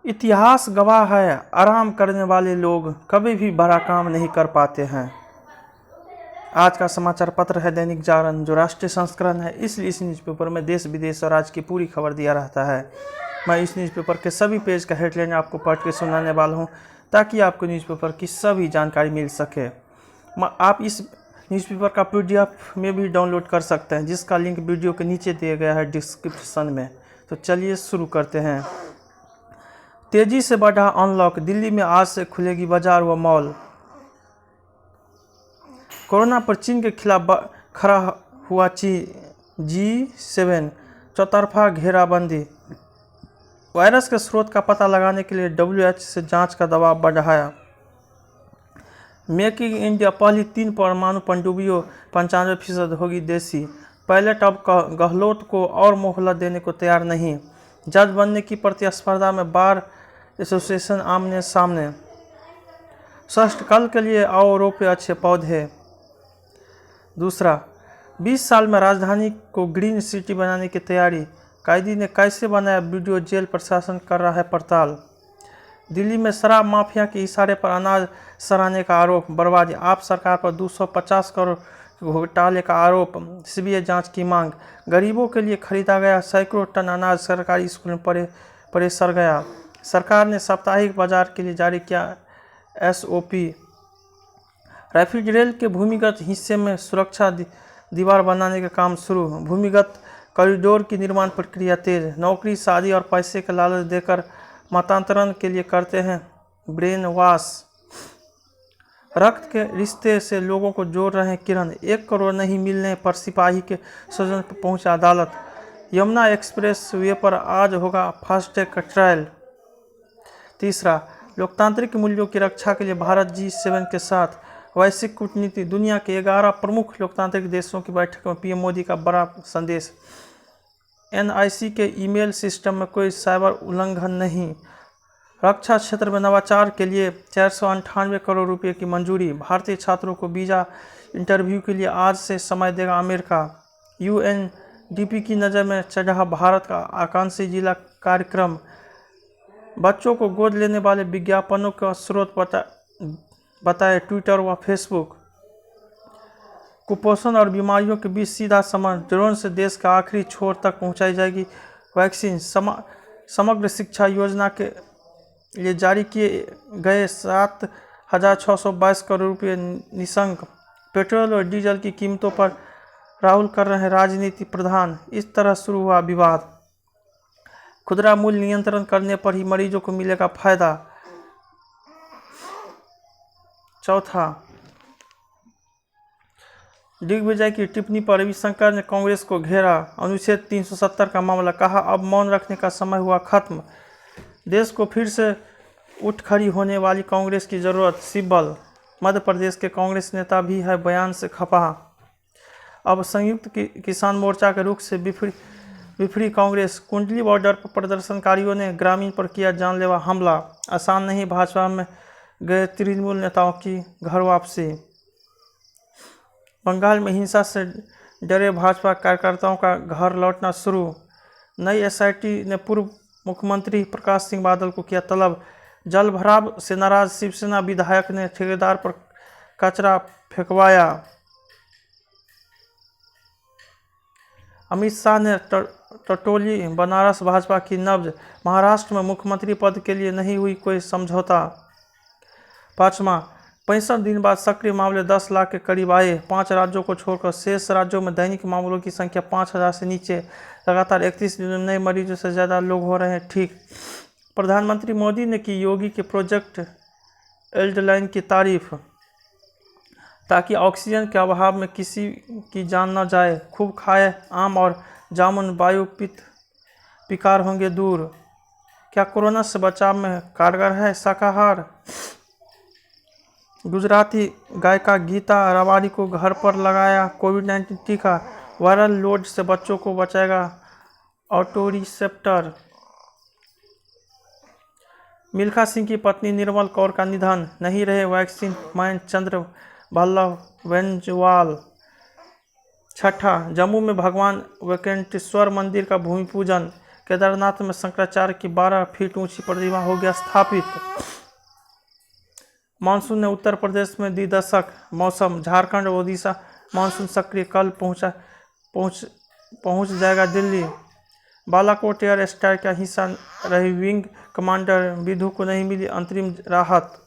इतिहास गवाह है, आराम करने वाले लोग कभी भी बड़ा काम नहीं कर पाते हैं। आज का समाचार पत्र है दैनिक जागरण, जो राष्ट्रीय संस्करण है, इसलिए इस न्यूज़पेपर में देश विदेश और आज की पूरी खबर दिया रहता है। मैं इस न्यूज़पेपर के सभी पेज का हेडलाइन आपको पढ़ के सुनाने वाला हूं, ताकि आपको न्यूज़पेपर की सभी जानकारी मिल सके। आप इस न्यूज़पेपर का PDF में भी डाउनलोड कर सकते हैं, जिसका लिंक वीडियो के नीचे दिया गया है डिस्क्रिप्शन में। तो चलिए शुरू करते हैं। तेजी से बढ़ा अनलॉक, दिल्ली में आज से खुलेगी बाजार व मॉल। कोरोना पर चीन के खिलाफ खड़ा हुआ G7, चौतरफा घेराबंदी। वायरस के स्रोत का पता लगाने के लिए WHO से जांच का दबाव बढ़ाया। मेक इन इंडिया पहली 3 परमाणु पनडुब्बियों 95% होगी देसी। पायलट अब गहलोत को और मोहलत देने को तैयार नहीं। जज बनने की प्रतिस्पर्धा में बार एसोसिएशन आमने सामने। षष्ठ कल के लिए आओ रोपे अच्छे पौधे। दूसरा, 20 साल में राजधानी को ग्रीन सिटी बनाने की तैयारी। कैदी ने कैसे बनाया वीडियो, जेल प्रशासन कर रहा है पड़ताल। दिल्ली में शराब माफिया के इशारे पर अनाज सराहने का आरोप, बर्बादी। आप सरकार पर 250 करोड़ घोटाले का आरोप, CBI जांच की मांग। गरीबों के लिए खरीदा गया सैकड़ों टन अनाज सरकारी स्कूल में परे सड़ गया। सरकार ने साप्ताहिक बाजार के लिए जारी किया SOP। रेफ्रिजरेटर के भूमिगत हिस्से में सुरक्षा दीवार बनाने का काम शुरू। भूमिगत कॉरिडोर की निर्माण प्रक्रिया तेज। नौकरी, शादी और पैसे का लालच देकर मतांतरण के लिए करते हैं ब्रेन वॉश। रक्त के रिश्ते से लोगों को जोड़ रहे हैं किरण। 1 करोड़ नहीं मिलने पर सिपाही के स्वजन पर पहुंचा अदालत। यमुना एक्सप्रेस वे पर आज होगा फास्टैग का ट्रायल। तीसरा, लोकतांत्रिक मूल्यों की रक्षा के लिए भारत G7 के साथ। वैश्विक कूटनीति, दुनिया के 11 प्रमुख लोकतांत्रिक देशों की बैठक में PM मोदी का बड़ा संदेश। NIC के ईमेल सिस्टम में कोई साइबर उल्लंघन नहीं। रक्षा क्षेत्र में नवाचार के लिए 498 करोड़ रुपए की मंजूरी। भारतीय छात्रों को वीज़ा इंटरव्यू के लिए आज से समय देगा अमेरिका। UNDP की नज़र में चढ़ा भारत का आकांक्षी जिला कार्यक्रम। बच्चों को गोद लेने वाले विज्ञापनों का स्रोत बताए ट्विटर व फेसबुक। कुपोषण और बीमारियों के बीच सीधा संबंध, ड्रोन से देश का आखिरी छोर तक पहुंचाई जाएगी वैक्सीन। समग्र शिक्षा योजना के लिए जारी किए गए 7,622 करोड़ रुपये निशंक। पेट्रोल और डीजल की कीमतों पर राहुल कर रहे हैं राजनीति प्रधान। इस तरह शुरू हुआ विवाद। खुदरा मूल्य नियंत्रण करने पर ही मरीजों को मिलेगा फायदा। चौथा, दिग्विजय की टिप्पणी पर रविशंकर ने कांग्रेस को घेरा। अनुच्छेद 370 का मामला, कहा अब मौन रखने का समय हुआ खत्म। देश को फिर से उठ खड़ी होने वाली कांग्रेस की जरूरत, सिब्बल। मध्य प्रदेश के कांग्रेस नेता भी है बयान से खफा। अब संयुक्त किसान मोर्चा के रुख से बिफरी कांग्रेस। कुंडली बॉर्डर पर प्रदर्शनकारियों ने ग्रामीण पर किया जानलेवा हमला। आसान नहीं भाजपा में गए तृणमूल नेताओं की घर वापसी। बंगाल में हिंसा से डरे भाजपा कार्यकर्ताओं का घर लौटना शुरू। नई SIT ने पूर्व मुख्यमंत्री प्रकाश सिंह बादल को किया तलब। जल भराव से नाराज शिवसेना विधायक ने ठेकेदार पर कचरा फेंकवाया। अमित शाह ने टटोली बनारस भाजपा की नब्ज। महाराष्ट्र में मुख्यमंत्री पद के लिए नहीं हुई कोई समझौता। पाँचवां, 65 दिन बाद सक्रिय मामले 10 लाख के करीब आए। 5 राज्यों को छोड़कर शेष राज्यों में दैनिक मामलों की संख्या 5,000 से नीचे। लगातार 31 दिनों में नए मरीजों से ज़्यादा लोग हो रहे हैं ठीक। प्रधानमंत्री मोदी ने की योगी के प्रोजेक्ट एल्डलाइन की तारीफ, ताकि ऑक्सीजन के अभाव में किसी की जान न जाए। खूब खाए आम और जामुन, वायु पित्त विकार होंगे दूर। क्या कोरोना से बचाव में कारगर है शाकाहार। गुजराती गायिका गीता रबाड़ी को घर पर लगाया कोविड-19 टीका। वायरल लोड से बच्चों को बचाएगा ऑटो रिसेप्टर। मिल्खा सिंह की पत्नी निर्मल कौर का निधन, नहीं रहे वैक्सीन मैन चंद्र वल्लभ बेंजवाल। छठा, जम्मू में भगवान वेंकटेश्वर मंदिर का भूमि पूजन। केदारनाथ में शंकराचार्य की 12 फीट ऊंची प्रतिमा हो गया स्थापित। मानसून ने उत्तर प्रदेश में दी दस्तक, मौसम। झारखंड और ओडिशा मानसून सक्रिय, कल पहुंच जाएगा दिल्ली। बालाकोट एयर स्ट्राइक का हिस्सा रही विंग कमांडर विधु को नहीं मिली अंतरिम राहत।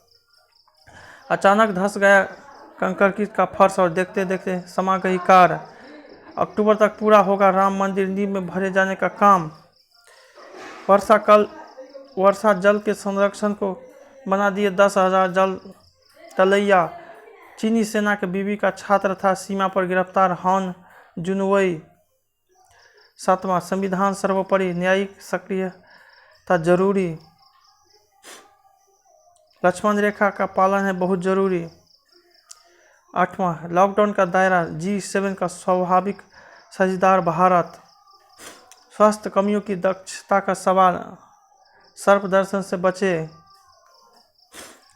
अचानक धंस गया कंकरीट का फर्श और देखते देखते समा गई कार। अक्टूबर तक पूरा होगा राम मंदिर नींव में भरे जाने का काम। वर्षा जल के संरक्षण को बना दिए 10,000 जल तलैया। चीनी सेना के बीवी का छात्र था सीमा पर गिरफ्तार हान जुनवई। 7वां, संविधान सर्वोपरि, न्यायिक सक्रियता जरूरी। लक्ष्मण रेखा का पालन है बहुत जरूरी। 8वां, लॉकडाउन का दायरा, G7 का स्वाभाविक साझेदार भारत। स्वास्थ्य कमियों की दक्षता का सवाल, सर्प दर्शन से बचे।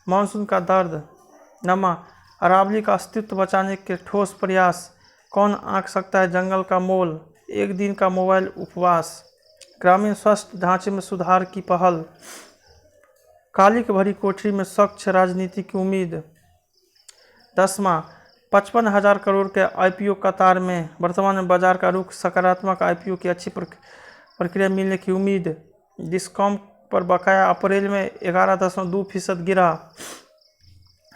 मानसून का दर्द। 9वां, अरावली का अस्तित्व बचाने के ठोस प्रयास, कौन आंक सकता है जंगल का मोल। एक दिन का मोबाइल उपवास। ग्रामीण स्वास्थ्य ढांचे में सुधार की पहल। कालिक भरी कोठरी में स्वच्छ राजनीति की उम्मीद। 10वां, 55,000 करोड़ के IPO कतार में, वर्तमान में बाजार का रुख सकारात्मक, IPO की अच्छी प्रक्रिया मिलने की उम्मीद। डिस्कॉम पर बकाया अप्रैल में 11.2% गिरा।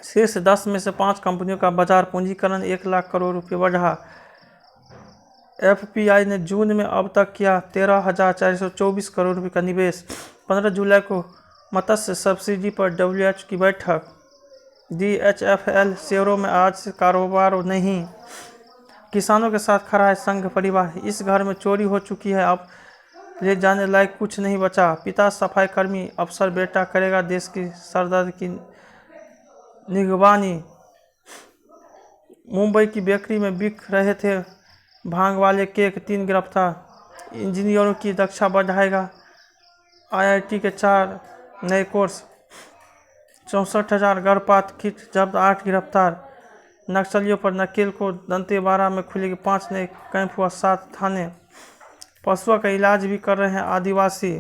शीर्ष 10 में से 5 कंपनियों का बाजार पूंजीकरण 1 लाख करोड़ रुपये बढ़ा। FPI ने जून में अब तक किया 13,424 करोड़ रुपये का निवेश। 15 जुलाई को मत्स्य सब्सिडी पर WHO की बैठक। DHFL शेयरों में आज से कारोबार नहीं। किसानों के साथ खड़ा है संघ परिवार, इस घर में चोरी हो चुकी है, अब ले जाने लायक कुछ नहीं बचा। पिता सफाई कर्मी अफसर, बेटा करेगा देश की सरदर्द की निगरानी। मुंबई की बेकरी में बिक रहे थे भांग वाले केक, 3 गिरफ्तार। इंजीनियरों की दक्षता बढ़ाएगा IIT के 4 नए कोर्स। 64,000 गर्भपात किट जब्त, 8 गिरफ्तार। नक्सलियों पर नकेल को दंतेवाड़ा में खुलेगी 5 नए कैंप हुआ 7 थाने। पशुओं का इलाज भी कर रहे हैं आदिवासी।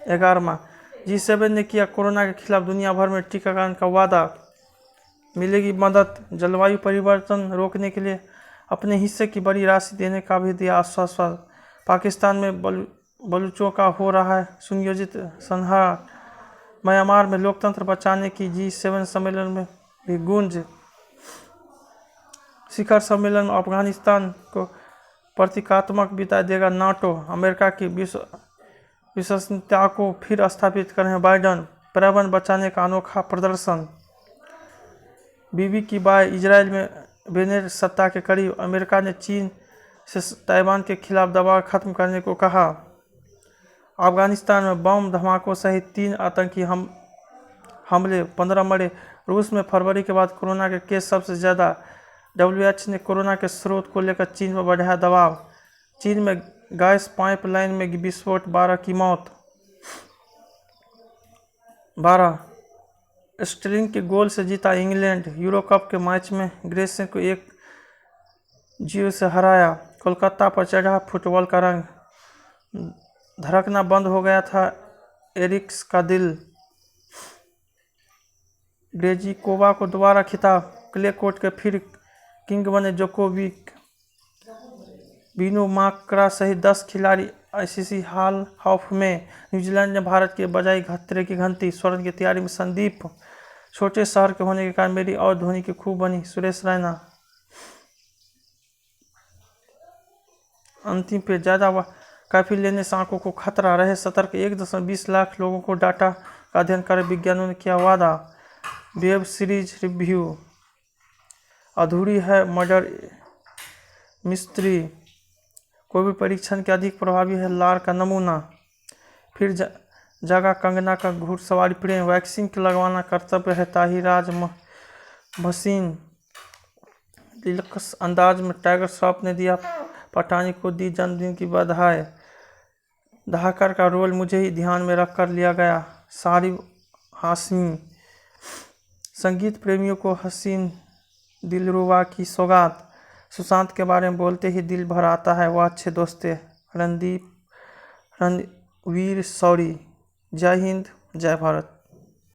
11वां, G7 ने किया कोरोना के खिलाफ दुनिया भर में टीकाकरण का वादा, मिलेगी मदद। जलवायु परिवर्तन रोकने के लिए अपने हिस्से की बड़ी राशि देने का भी दिया आश्वासन। पाकिस्तान में बलूचों का हो रहा है सुनियोजित संहार। म्यांमार में लोकतंत्र बचाने की G7 सम्मेलन में भी गूंज। शिखर सम्मेलन में अफगानिस्तान को प्रतीकात्मक विदाई देगा नाटो। अमेरिका की विश्वसनीयता को फिर स्थापित करें बाइडन। पर्यावरण बचाने का अनोखा प्रदर्शन। बीबी की बाय, इजराइल में बेनेट सत्ता के करीब। अमेरिका ने चीन से ताइवान के खिलाफ दबाव खत्म करने को कहा। अफगानिस्तान में बम धमाकों सहित 3 आतंकी हमले, 15 मरे। रूस में फरवरी के बाद कोरोना के केस सबसे ज़्यादा। WHO ने कोरोना के स्रोत को लेकर चीन पर बढ़ाया दबाव। चीन में गैस पाइपलाइन में विस्फोट, 12 की मौत। 12, स्टर्लिंग के गोल से जीता इंग्लैंड। यूरो कप के मैच में ग्रेसन को 1-0 से हराया। कोलकाता पर चढ़ा फुटबॉल का रंग, धड़कना बंद हो गया था एरिक्स का दिल। ग्रेजिकोवा को दोबारा खिताब, क्ले कोर्ट के फिर किंग बने जोकोविक। बीनू माकरा सहित 10 खिलाड़ी ICC हॉल ऑफ में। न्यूजीलैंड ने भारत के बजाई खतरे की घंटी, स्वर्ण की तैयारी में संदीप। छोटे शहर के होने के कारण मेरी और धोनी की खूब बनी, सुरेश रैना। अंतिम पे ज़्यादा काफी लेने से आंखों को खतरा, रहे सतर्क। 1.20 लाख लोगों को डाटा का अध्ययन कर विज्ञानियों ने किया वादा। वेब सीरीज रिव्यू, अधूरी है मर्डर मिस्ट्री। कोविड परीक्षण के अधिक प्रभावी है लार का नमूना। फिर जगह कंगना का घुड़सवारी प्रेम, वैक्सीन के लगवाना कर्तव्य है ताहिराज भसीन। दिलकश अंदाज में टाइगर श्रॉफ ने दिया पठानी को दी जन्मदिन की बधाई। धाकर का रोल मुझे ही ध्यान में रखकर लिया गया, सारिब हाशमी। संगीत प्रेमियों को हसीन दिलरुबा की सौगात। सुशांत के बारे में बोलते ही दिल भर आता है, वह अच्छे दोस्त थे। रणदीप रणवीर शौरी। जय हिंद, जय भारत।